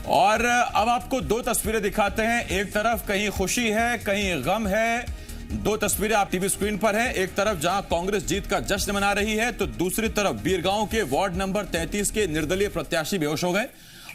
और अब आपको दो तस्वीरें दिखाते हैं। एक तरफ कहीं खुशी है, कहीं गम है। दो तस्वीरें आप टीवी स्क्रीन पर हैं। एक तरफ जहां कांग्रेस जीत का जश्न मना रही है, तो दूसरी तरफ बीरगांव के वार्ड नंबर 33 के निर्दलीय प्रत्याशी बेहोश हो गए।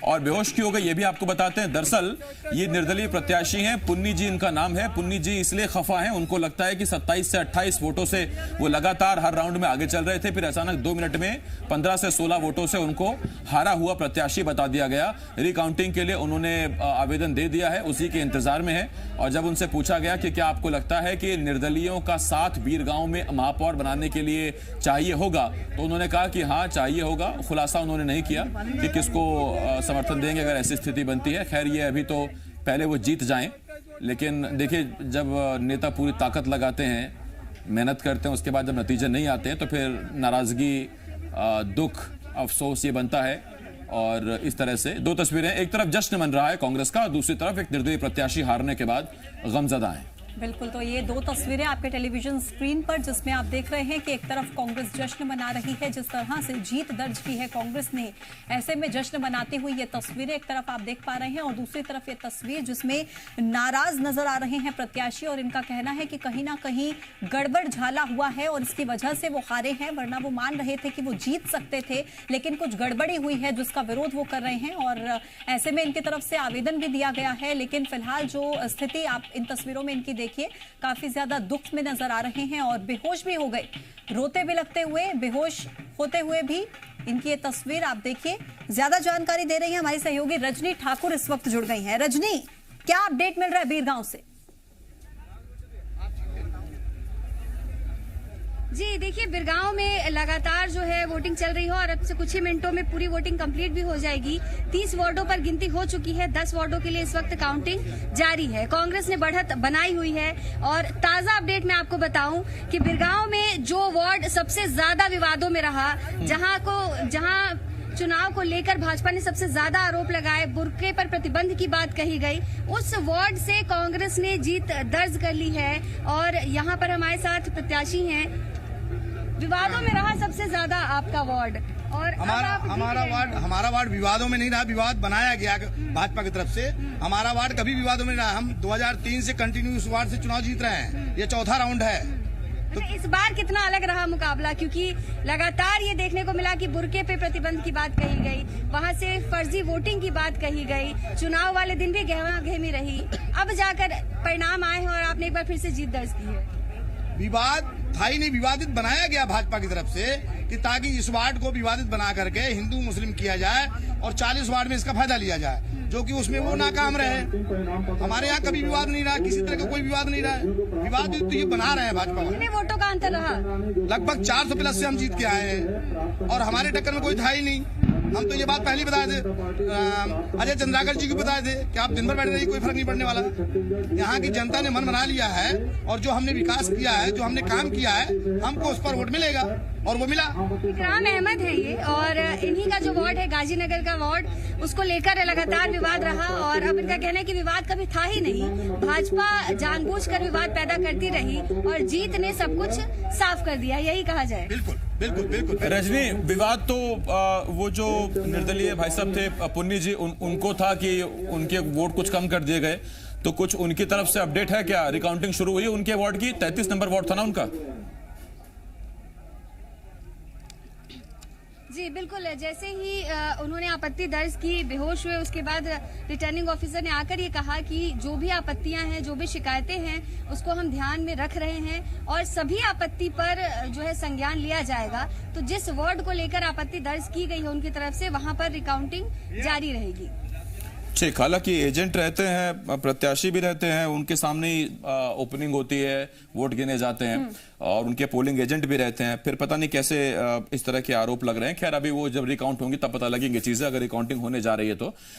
और बेहोश क्यों हो गए ये भी आपको बताते हैं। दरअसल ये निर्दलीय प्रत्याशी हैं, पुन्नी जी इनका नाम है। पुन्नी जी इसलिए खफा हैं, उनको लगता है कि 27 से 28 वोटों से वो लगातार हर राउंड में आगे चल रहे थे, फिर अचानक 2 मिनट में 15 से 16 वोटों से उनको हारा हुआ प्रत्याशी बता दिया गया। रिकाउंटिंग के लिए उन्होंने आवेदन दे दिया है, उसी के इंतजार में है। और जब उनसे पूछा गया कि क्या आपको लगता है कि निर्दलीयों का साथ बीरगांव में महापौर बनाने के लिए चाहिए होगा, तो उन्होंने कहा कि हाँ चाहिए होगा। खुलासा उन्होंने नहीं किया कि किसको समर्थन देंगे अगर ऐसी स्थिति बनती है। खैर ये अभी तो पहले वो जीत जाएं, लेकिन देखिए जब नेता पूरी ताकत लगाते हैं, मेहनत करते हैं, उसके बाद जब नतीजे नहीं आते हैं तो फिर नाराजगी, दुख, अफसोस ये बनता है। और इस तरह से दो तस्वीरें, एक तरफ जश्न मन रहा है कांग्रेस का, दूसरी तरफ एक निर्दलीय प्रत्याशी हारने के बाद गमजदा है। बिल्कुल, तो ये दो तस्वीरें आपके टेलीविजन स्क्रीन पर, जिसमें आप देख रहे हैं कि एक तरफ कांग्रेस जश्न मना रही है, जिस तरह से जीत दर्ज की है कांग्रेस ने, ऐसे में जश्न मनाते हुए ये तस्वीरें एक तरफ आप देख पा रहे हैं, और दूसरी तरफ ये तस्वीर जिसमें नाराज नजर आ रहे हैं प्रत्याशी, और इनका कहना है कि कहीं ना कहीं गड़बड़ झाला हुआ है और इसकी वजह से वो हारे हैं। वरना वो मान रहे थे कि वो जीत सकते थे, लेकिन कुछ गड़बड़ी हुई है जिसका विरोध वो कर रहे हैं। और ऐसे में इनकी तरफ से आवेदन भी दिया गया है, लेकिन फिलहाल जो स्थिति आप इन तस्वीरों में इनकी देखिए, काफी ज्यादा दुख में नजर आ रहे हैं और बेहोश भी हो गए, रोते भी लगते हुए, बेहोश होते हुए भी। इनकी ये तस्वीर आप देखिए। ज्यादा जानकारी दे रही है हमारी सहयोगी रजनी ठाकुर, इस वक्त जुड़ गई हैं। रजनी, क्या अपडेट मिल रहा है बीरगांव से? जी देखिए, बिरगांव में लगातार जो है वोटिंग चल रही है और अब से कुछ ही मिनटों में पूरी वोटिंग कंप्लीट भी हो जाएगी। 30 वार्डों पर गिनती हो चुकी है, 10 वार्डों के लिए इस वक्त काउंटिंग जारी है। कांग्रेस ने बढ़त बनाई हुई है। और ताजा अपडेट मैं आपको बताऊं कि बिरगांव में जो वार्ड सबसे ज्यादा विवादों में रहा, जहां चुनाव को लेकर भाजपा ने सबसे ज्यादा आरोप लगाए, बुर्के पर प्रतिबंध की बात कही गई, उस वार्ड से कांग्रेस ने जीत दर्ज कर ली है। और यहाँ पर हमारे साथ प्रत्याशी हैं। विवादों में रहा सबसे ज्यादा आपका वार्ड, और हमारा वार्ड विवादों में नहीं रहा, विवाद बनाया गया भाजपा की तरफ से। हमारा वार्ड कभी विवादों में नहीं रहा। हम 2003 से कंटिन्यू इस वार्ड से चुनाव जीत रहे हैं, ये चौथा राउंड है। तो इस बार कितना अलग रहा मुकाबला, क्योंकि लगातार ये देखने को मिला कि बुर्के पे प्रतिबंध की बात कही गई, वहां से फर्जी वोटिंग की बात कही गई, चुनाव वाले दिन भी गहमा-गहमी रही, अब जाकर परिणाम आए हैं और आपने एक बार फिर से जीत दर्ज की है। विवाद था ही नहीं, विवादित बनाया गया भाजपा की तरफ से कि ताकि इस वार्ड को विवादित बना करके हिंदू मुस्लिम किया जाए और 40 वार्ड में इसका फायदा लिया जाए, जो कि उसमें वो नाकाम रहे। हमारे यहाँ कभी विवाद नहीं रहा, किसी तरह का कोई विवाद नहीं रहा है। विवाद तो ये बना रहे हैं भाजपा। कितने वोटों का अंतर रहा? लगभग 400 प्लस से हम जीत के आए हैं, और हमारे टक्कर में कोई था ही नहीं। हम तो ये बात पहले बताए थे, अजय चंद्राकर जी को बताए थे कि आप दिन भर बैठे रहिए, कोई फर्क नहीं पड़ने वाला। यहाँ की जनता ने मन बना लिया है, और जो हमने विकास किया है, जो हमने काम किया है, हमको उस पर वोट मिलेगा, और वो मिला। इकराम अहमद है ये, और इन्हीं का जो वार्ड है गाजीनगर का वार्ड, उसको लेकर लगातार विवाद रहा। और अब इनका कहना है कि विवाद कभी था ही नहीं, भाजपा जानबूझकर विवाद पैदा करती रही और जीत ने सब कुछ साफ कर दिया, यही कहा जाए। बिल्कुल बिल्कुल बिल्कुल। रजनी, विवाद तो वो जो निर्दलीय भाई साहब थे पुन्नी जी, उनको था कि उनके वोट कुछ कम कर दिए गए, तो कुछ उनकी तरफ से अपडेट है क्या? रिकाउंटिंग शुरू हुई उनके वार्ड की? 33 नंबर वार्ड था ना उनका? जी बिल्कुल, जैसे ही उन्होंने आपत्ति दर्ज की, बेहोश हुए, उसके बाद रिटर्निंग ऑफिसर ने आकर ये कहा कि जो भी आपत्तियां हैं, जो भी शिकायतें हैं, उसको हम ध्यान में रख रहे हैं और सभी आपत्ति पर जो है संज्ञान लिया जाएगा। तो जिस वार्ड को लेकर आपत्ति दर्ज की गई है उनकी तरफ से, वहां पर रिकाउंटिंग जारी रहेगी। ठीक, हालांकि एजेंट रहते हैं, प्रत्याशी भी रहते हैं, उनके सामने ही ओपनिंग होती है, वोट गिने जाते हैं, और उनके पोलिंग एजेंट भी रहते हैं। फिर पता नहीं कैसे इस तरह के आरोप लग रहे हैं। खैर अभी वो जब रिकाउंट होंगी तब पता लगेंगे चीजें, अगर रिकाउंटिंग होने जा रही है तो।